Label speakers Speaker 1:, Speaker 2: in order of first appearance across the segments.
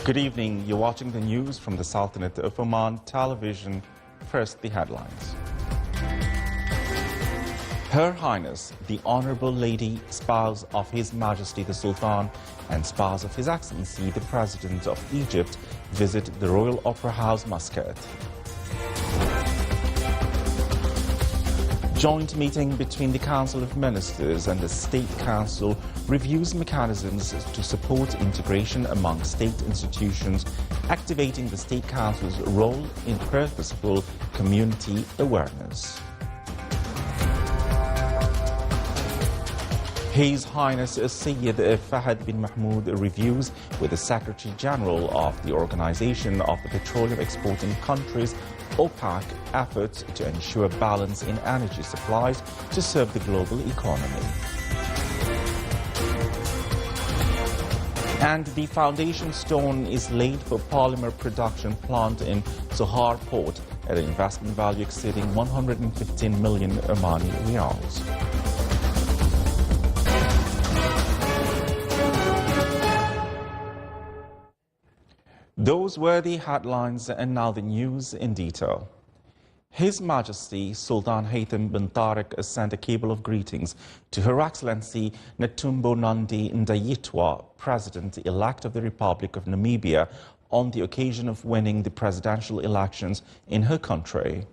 Speaker 1: Good evening. You're watching the news from the Sultanate of Oman television. First, the headlines. Her Highness, the Honorable Lady, spouse of His Majesty the Sultan and spouse of His Excellency the President of Egypt, visit the Royal Opera House, Muscat. Joint meeting between the Council of Ministers and the State Council reviews mechanisms to support integration among state institutions, activating the State Council's role in purposeful community awareness. His Highness Sayyid Fahad bin Mahmoud reviews with the Secretary General of the Organization of the Petroleum Exporting Countries OPEC efforts to ensure balance in energy supplies to serve the global economy. And the foundation stone is laid for polymer production plant in Zohar Port at an investment value exceeding 115 million Omani riyals. Those were the headlines, and now the news in detail. His Majesty Sultan Haytham bin Tariq sent a cable of greetings to Her Excellency Netumbo Nandi Ndaitwah, President-elect of the Republic of Namibia, on the occasion of winning the presidential elections in her country.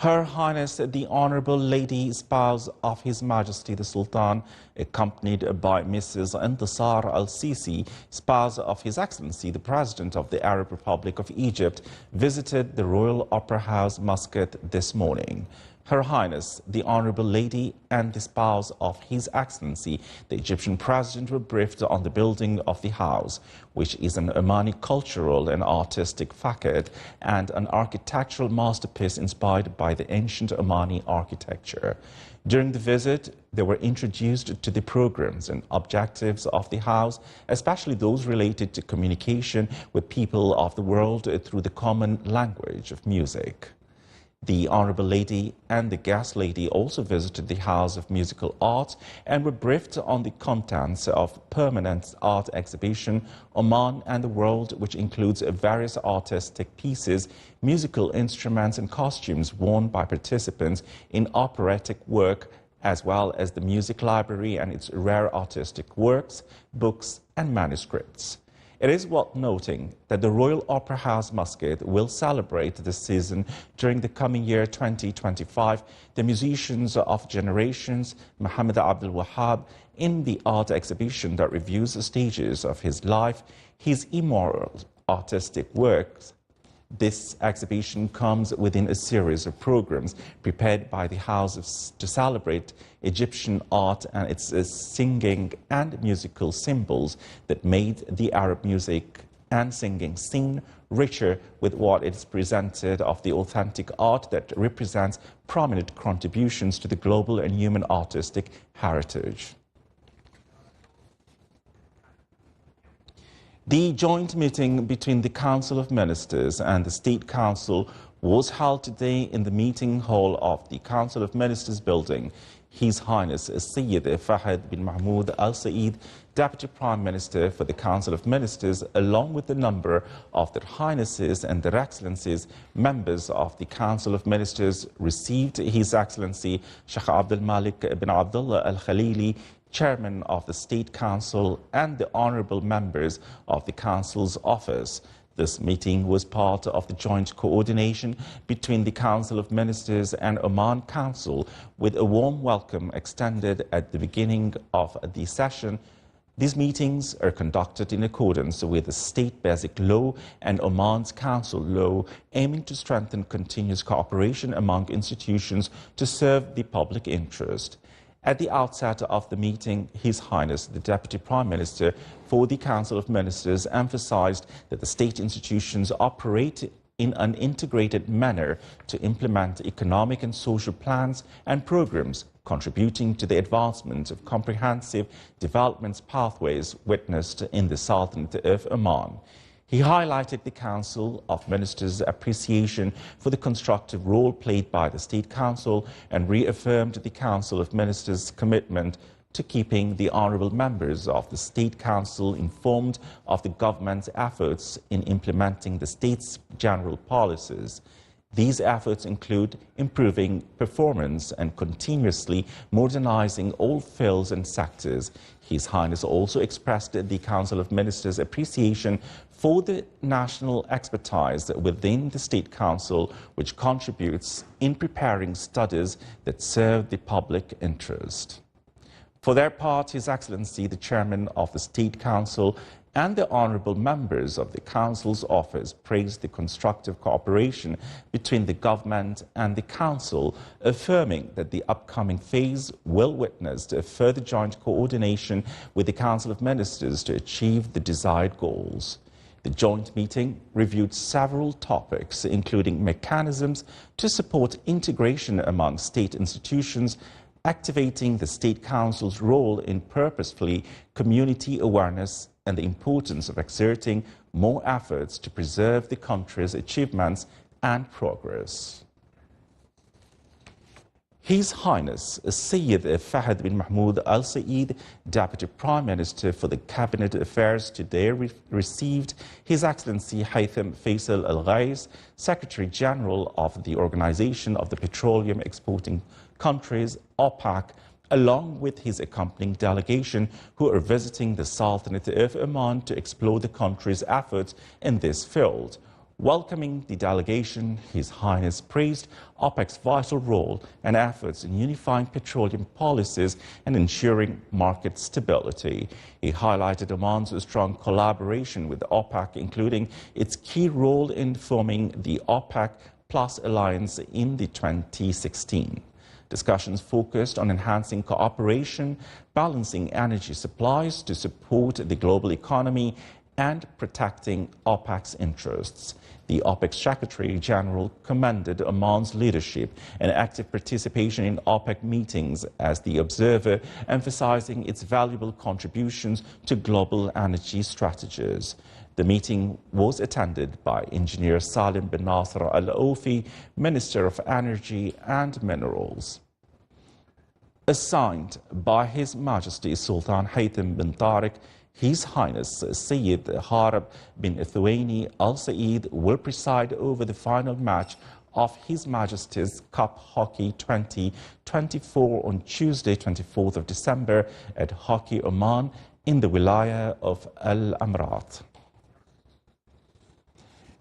Speaker 1: Her Highness, the Honorable Lady, spouse of His Majesty the Sultan, accompanied by Mrs. Intisar al-Sisi, spouse of His Excellency the President of the Arab Republic of Egypt, visited the Royal Opera House, Muscat this morning. Her Highness, the Honorable Lady, and the spouse of His Excellency, the Egyptian President, were briefed on the building of the house, which is an Omani cultural and artistic facade and an architectural masterpiece inspired by the ancient Omani architecture. During the visit, they were introduced to the programs and objectives of the house, especially those related to communication with people of the world through the common language of music. The Honorable Lady and the Guest Lady also visited the House of Musical Arts and were briefed on the contents of permanent art exhibition Oman and the World, which includes various artistic pieces, musical instruments and costumes worn by participants in operatic work, as well as the music library and its rare artistic works, books and manuscripts. It is worth noting that the Royal Opera House, Muscat, will celebrate this season during the coming year 2025 the musicians of generations, Muhammad Abdul Wahab, in the art exhibition that reviews the stages of his life, his immoral artistic works. This exhibition comes within a series of programs prepared by the House to celebrate Egyptian art and its singing and musical symbols that made the Arab music and singing scene richer with what is presented of the authentic art that represents prominent contributions to the global and human artistic heritage. The joint meeting between the Council of Ministers and the State Council was held today in the meeting hall of the Council of Ministers building. His Highness Sayyid Fahad bin Mahmoud Al Said, Deputy Prime Minister for the Council of Ministers, along with a number of their Highnesses and their Excellencies, members of the Council of Ministers, received His Excellency Sheikh Abdul Malik bin Abdullah Al Khalili, Chairman of the State Council, and the honourable members of the Council's office. This meeting was part of the joint coordination between the Council of Ministers and Oman Council, with a warm welcome extended at the beginning of the session. These meetings are conducted in accordance with the State Basic Law and Oman's Council Law, aiming to strengthen continuous cooperation among institutions to serve the public interest. At the outset of the meeting, His Highness, the Deputy Prime Minister for the Council of Ministers, emphasized that the state institutions operate in an integrated manner to implement economic and social plans and programs contributing to the advancement of comprehensive development pathways witnessed in the Sultanate of Oman. He highlighted the Council of Ministers' appreciation for the constructive role played by the State Council and reaffirmed the Council of Ministers' commitment to keeping the honourable members of the State Council informed of the government's efforts in implementing the state's general policies. These efforts include improving performance and continuously modernizing all fields and sectors. His Highness also expressed the Council of Ministers' appreciation for the national expertise within the State Council, which contributes in preparing studies that serve the public interest. For their part, His Excellency, the Chairman of the State Council, and the honourable members of the Council's office praised the constructive cooperation between the government and the Council, affirming that the upcoming phase will witness a further joint coordination with the Council of Ministers to achieve the desired goals. The joint meeting reviewed several topics, including mechanisms to support integration among state institutions, activating the State Council's role in purposefully community awareness, and the importance of exerting more efforts to preserve the country's achievements and progress. His Highness Syed Fahd bin Mahmoud Al Saeed, Deputy Prime Minister for the Cabinet Affairs, today received His Excellency Haytham Faisal Al Ghais, Secretary General of the Organization of the Petroleum Exporting Countries, OPEC, along with his accompanying delegation, who are visiting the Sultanate of Oman to explore the country's efforts in this field. Welcoming the delegation, His Highness praised OPEC's vital role and efforts in unifying petroleum policies and ensuring market stability. He highlighted Oman's strong collaboration with OPEC, including its key role in forming the OPEC Plus alliance in 2016. Discussions focused on enhancing cooperation, balancing energy supplies to support the global economy, and protecting OPEC's interests. The OPEC Secretary General commended Oman's leadership and active participation in OPEC meetings as the observer, emphasizing its valuable contributions to global energy strategies. The meeting was attended by Engineer Salim bin Nasser Al-Ofi, Minister of Energy and Minerals. Assigned by His Majesty Sultan Haytham bin Tariq, His Highness Syed Harab bin Thuwaini Al Saeed will preside over the final match of His Majesty's Cup Hockey 2024 on Tuesday, 24th of December at Hockey Oman in the Wilaya of Al Amrat.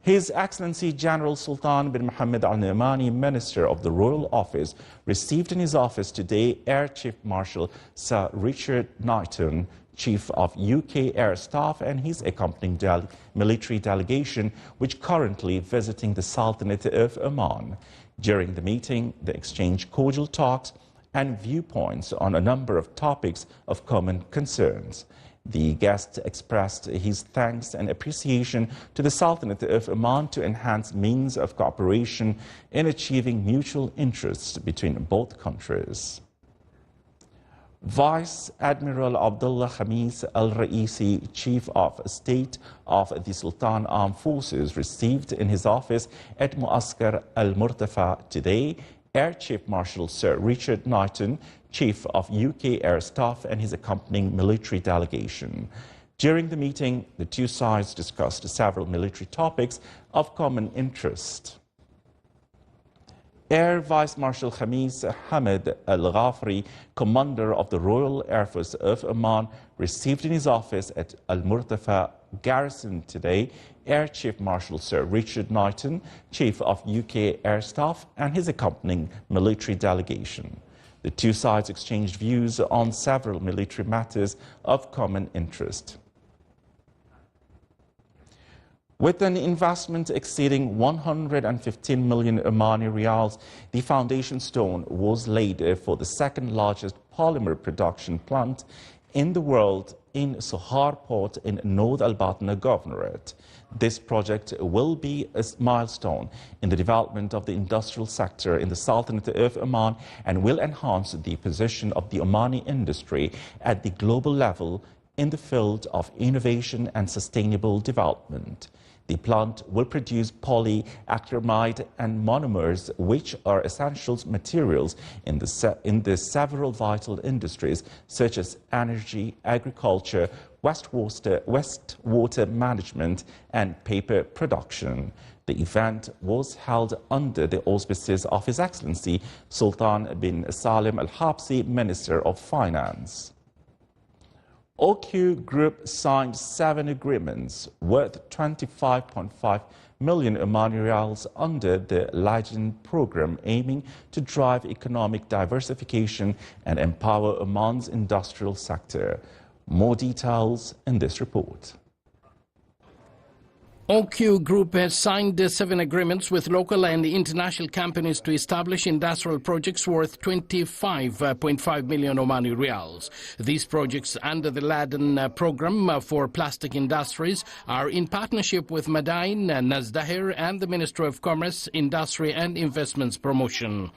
Speaker 1: His Excellency General Sultan bin Mohammed Al Nu'mani, Minister of the Royal Office, received in his office today Air Chief Marshal Sir Richard Knighton, Chief of UK Air Staff, and his accompanying military delegation, which currently visiting the Sultanate of Oman. During the meeting, they exchanged cordial talks and viewpoints on a number of topics of common concerns. The guest expressed his thanks and appreciation to the Sultanate of Oman to enhance means of cooperation in achieving mutual interests between both countries. Vice Admiral Abdullah Khamis Al-Raisi, Chief of State of the Sultan Armed Forces, received in his office at Muaskar Al-Murtafa today Air Chief Marshal Sir Richard Knighton, Chief of UK Air Staff, and his accompanying military delegation. During the meeting, the two sides discussed several military topics of common interest. Air Vice Marshal Khamis Hamid Al-Ghafri, Commander of the Royal Air Force of Oman, received in his office at Al-Murtafa Garrison today Air Chief Marshal Sir Richard Knighton, Chief of UK Air Staff, and his accompanying military delegation. The two sides exchanged views on several military matters of common interest. With an investment exceeding 115 million Omani riyals, the foundation stone was laid for the second largest polymer production plant in the world in Sohar Port in North Al-Batna Governorate. This project will be a milestone in the development of the industrial sector in the Sultanate of Oman and will enhance the position of the Omani industry at the global level in the field of innovation and sustainable development. The plant will produce polyacrylamide and monomers, which are essential materials in the several vital industries such as energy, agriculture, wastewater management and paper production. The event was held under the auspices of His Excellency Sultan bin Salim Al Habsi, Minister of Finance. OQ Group signed 7 agreements worth 25.5 million Omani Riyals under the Bulletin program, aiming to drive economic diversification and empower Oman's industrial sector. More details in this report.
Speaker 2: OQ Group has signed 7 agreements with local and international companies to establish industrial projects worth 25.5 million Omani Riyals. These projects under the Bulletin program for plastic industries are in partnership with Madain, Nazdahir and the Ministry of Commerce, Industry and Investments Promotion.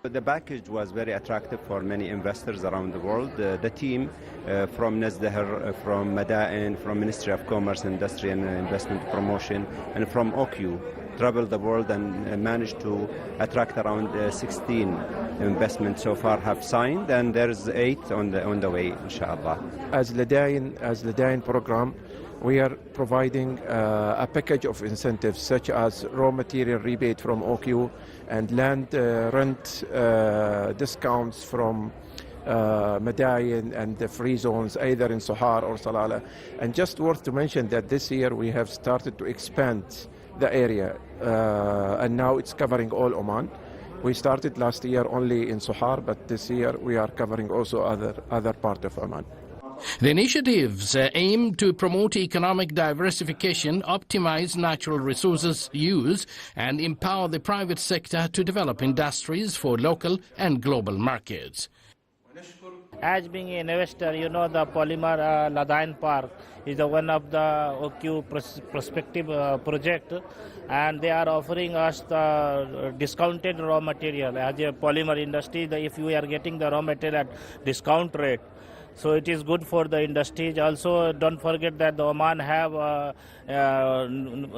Speaker 3: The package was very attractive for many investors around the world. The team from Nazdahir, from Madain, from Ministry of Commerce, Industry and Investment Promotion, and from OQ traveled the world and managed to attract around 16 investments so far have signed, and there's 8 on the way, inshallah.
Speaker 4: As Bulletin program, we are providing a package of incentives such as raw material rebate from OQ and land rent discounts from Madain and the free zones either in Sohar or Salala. And just worth to mention that this year we have started to expand the area and now it's covering all Oman. We started last year only in Sohar, but this year we are covering also other part of Oman.
Speaker 2: The initiatives aim to promote economic diversification, optimize natural resources use, and empower the private sector to develop industries for local and global markets.
Speaker 5: As being an investor, you know, the polymer Ladain Park is one of the OQ prospective project, and they are offering us the discounted raw material. As a polymer industry, if you are getting the raw material at discount rate, so it is good for the industries. Also, don't forget that the Oman have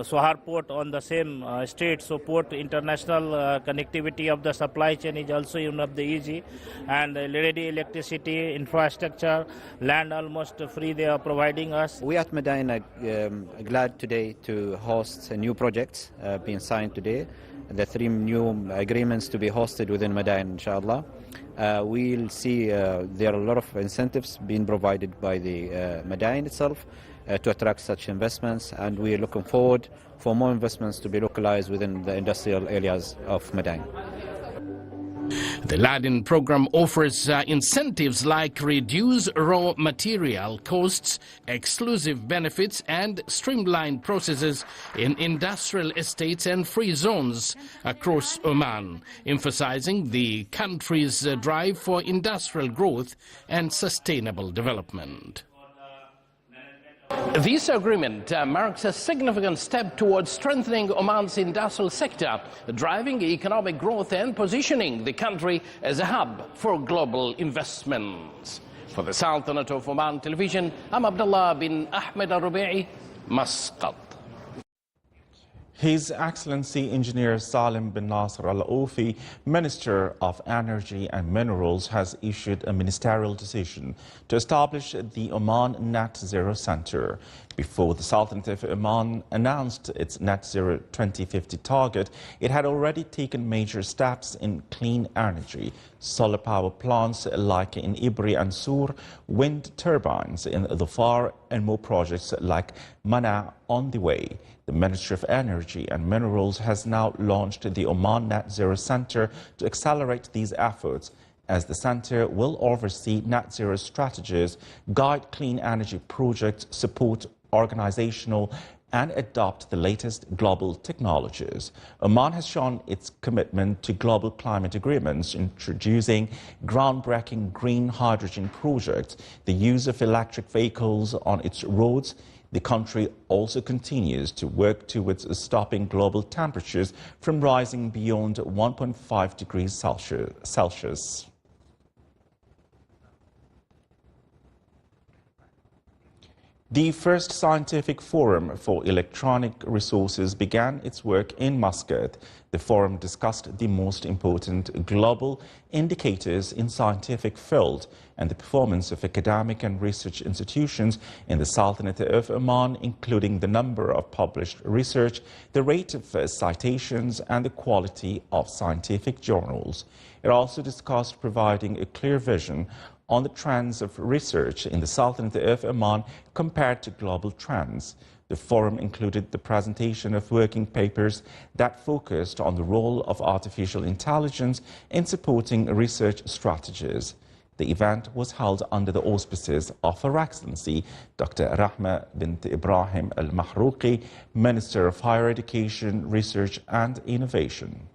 Speaker 5: Sohar port on the same street, so port international connectivity of the supply chain is also one of the easy, and ready electricity, infrastructure, land almost free they are providing us.
Speaker 6: We at Madain are glad today to host new projects being signed today. The 3 new agreements to be hosted within Madain, inshallah. We'll see there are a lot of incentives being provided by the Madain itself to attract such investments, and we are looking forward for more investments to be localized within the industrial areas of Madain.
Speaker 2: The Bulletin program offers incentives like reduced raw material costs, exclusive benefits and streamlined processes in industrial estates and free zones across Oman, emphasizing the country's drive for industrial growth and sustainable development. This agreement marks a significant step towards strengthening Oman's industrial sector, driving economic growth and positioning the country as a hub for global investments. For the Sultanate of Oman Television, I'm Abdullah bin Ahmed Al-Rubi'i, Muscat.
Speaker 1: His Excellency Engineer Salim bin Nasser Al-Oufi, Minister of Energy and Minerals, has issued a ministerial decision to establish the Oman Net Zero Center. Before the Sultanate of Oman announced its Net Zero 2050 target, it had already taken major steps in clean energy, solar power plants like in Ibri and Sur, wind turbines in Dhofar, and more projects like Mana on the way. The Ministry of Energy and Minerals has now launched the Oman Net Zero Center to accelerate these efforts, as the center will oversee net zero strategies, guide clean energy projects, support organizational and adopt the latest global technologies. Oman has shown its commitment to global climate agreements, introducing groundbreaking green hydrogen projects, the use of electric vehicles on its roads. The country also continues to work towards stopping global temperatures from rising beyond 1.5 degrees Celsius. The first scientific forum for electronic resources began its work in Muscat. The forum discussed the most important global indicators in scientific field and the performance of academic and research institutions in the Sultanate of Oman, including the number of published research, the rate of citations, and the quality of scientific journals. It also discussed providing a clear vision on the trends of research in the Sultanate of Oman compared to global trends. The forum included the presentation of working papers that focused on the role of artificial intelligence in supporting research strategies. The event was held under the auspices of Her Excellency Dr. Rahma bint Ibrahim al-Mahrouqi, Minister of Higher Education, Research and Innovation.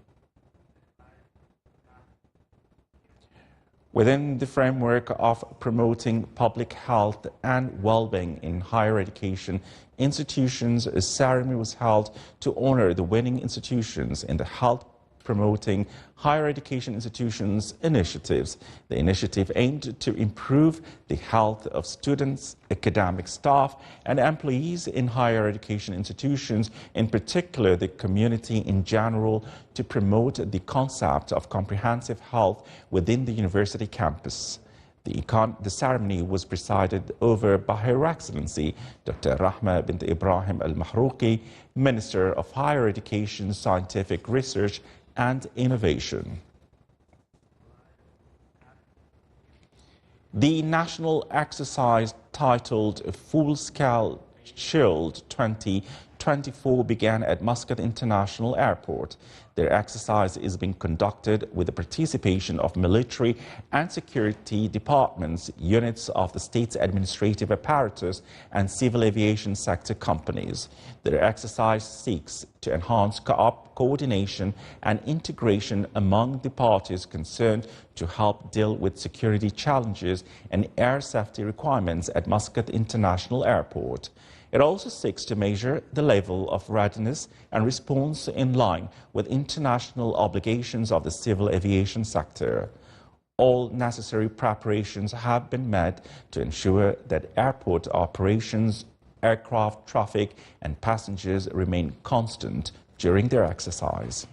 Speaker 1: Within the framework of promoting public health and well-being in higher education institutions, a ceremony was held to honor the winning institutions in the health promoting higher education institutions initiatives. The initiative aimed to improve the health of students, academic staff, and employees in higher education institutions, in particular the community in general, to promote the concept of comprehensive health within the university campus. The ceremony was presided over by Her Excellency Dr. Rahma bint Ibrahim al-Mahrouqi, Minister of Higher Education, Scientific Research and Innovation. The national exercise titled Full-Scale Shield 2024 began at Muscat International Airport. Their exercise is being conducted with the participation of military and security departments, units of the state's administrative apparatus, and civil aviation sector companies. Their exercise seeks to enhance coordination and integration among the parties concerned to help deal with security challenges and air safety requirements at Muscat International Airport. It also seeks to measure the level of readiness and response in line with international obligations of the civil aviation sector. All necessary preparations have been made to ensure that airport operations, aircraft traffic, and passengers remain constant during their exercise.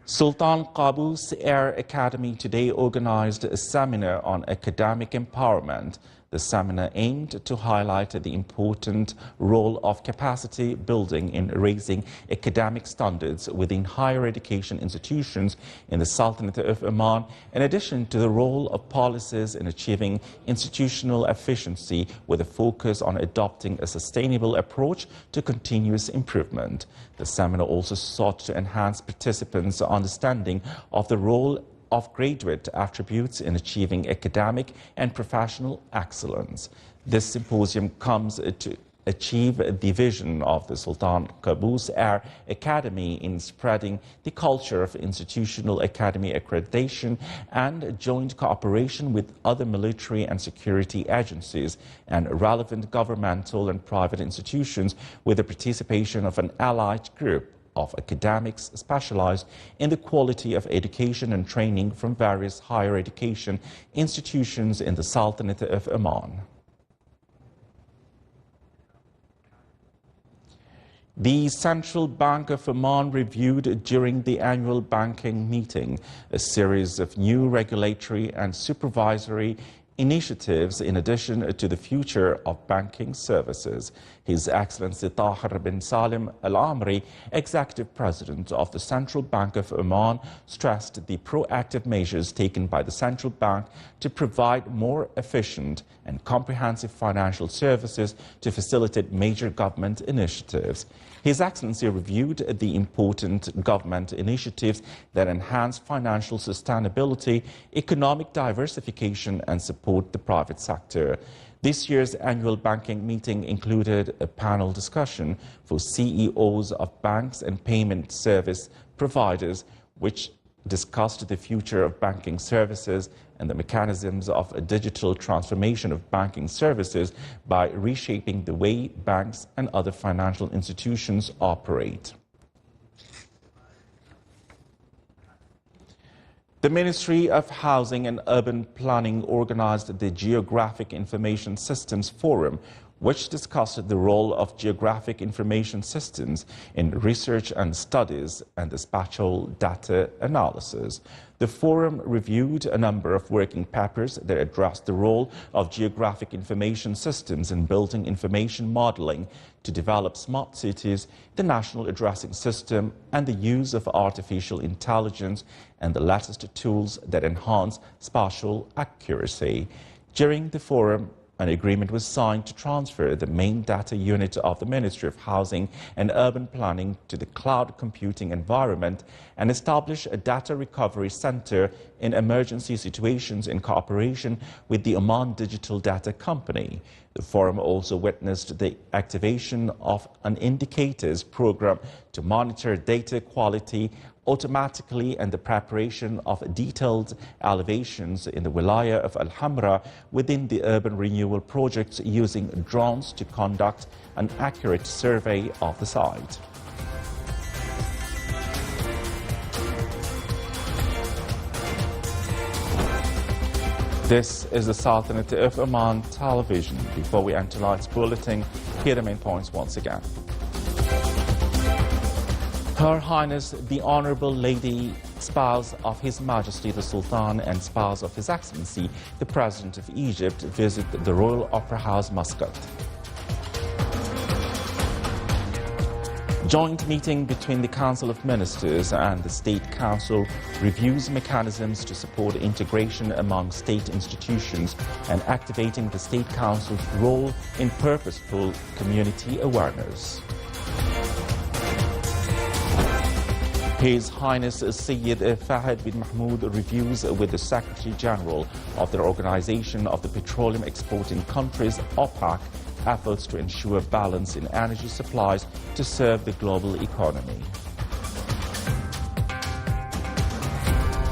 Speaker 1: Sultan Qaboos Air Academy today organized a seminar on academic empowerment. The seminar aimed to highlight the important role of capacity building in raising academic standards within higher education institutions in the Sultanate of Oman, in addition to the role of policies in achieving institutional efficiency with a focus on adopting a sustainable approach to continuous improvement. The seminar also sought to enhance participants' understanding of the role of graduate attributes in achieving academic and professional excellence. This symposium comes to achieve the vision of the Sultan Qaboos Air Academy in spreading the culture of institutional academy accreditation and joint cooperation with other military and security agencies and relevant governmental and private institutions, with the participation of an allied group of academics specialized in the quality of education and training from various higher education institutions in the Sultanate of Oman. The Central Bank of Oman reviewed during the annual banking meeting a series of new regulatory and supervisory initiatives in addition to the future of banking services. His Excellency Tahir bin Salim Al Amri, Executive President of the Central Bank of Oman, stressed the proactive measures taken by the Central Bank to provide more efficient and comprehensive financial services to facilitate major government initiatives. His Excellency reviewed the important government initiatives that enhance financial sustainability, economic diversification, and support the private sector. This year's annual banking meeting included a panel discussion for CEOs of banks and payment service providers, which discussed the future of banking services and the mechanisms of a digital transformation of banking services by reshaping the way banks and other financial institutions operate. The Ministry of Housing and Urban Planning organized the Geographic Information Systems Forum, which discussed the role of geographic information systems in research and studies and the spatial data analysis. The forum reviewed a number of working papers that addressed the role of geographic information systems in building information modeling to develop smart cities, the national addressing system, and the use of artificial intelligence and the latest tools that enhance spatial accuracy. During the forum, an agreement was signed to transfer the main data unit of the Ministry of Housing and Urban Planning to the cloud computing environment and establish a data recovery center in emergency situations in cooperation with the Oman Digital Data Company. The forum also witnessed the activation of an indicators program to monitor data quality automatically and the preparation of detailed elevations in the Wilaya of Al-Hamra within the urban renewal projects using drones to conduct an accurate survey of the site. This is the Sultanate of Oman television. Before we enter tonight's bulletin, here are the main points once again. Her Highness, the Honourable Lady, spouse of His Majesty the Sultan and spouse of His Excellency, the President of Egypt, visit the Royal Opera House, Muscat. Joint meeting between the Council of Ministers and the State Council reviews mechanisms to support integration among state institutions and activating the State Council's role in purposeful community awareness. His Highness Sayyid Fahd bin Mahmoud reviews with the Secretary General of the Organization of the Petroleum Exporting Countries, OPEC, efforts to ensure balance in energy supplies to serve the global economy.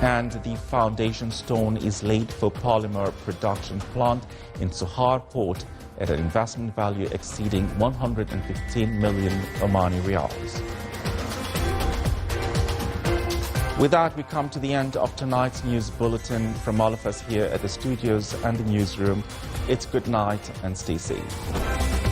Speaker 1: And the foundation stone is laid for polymer production plant in Sohar port at an investment value exceeding 115 million Omani riyals. With that, we come to the end of tonight's news bulletin. From all of us here at the studios and the newsroom, it's good night and stay safe.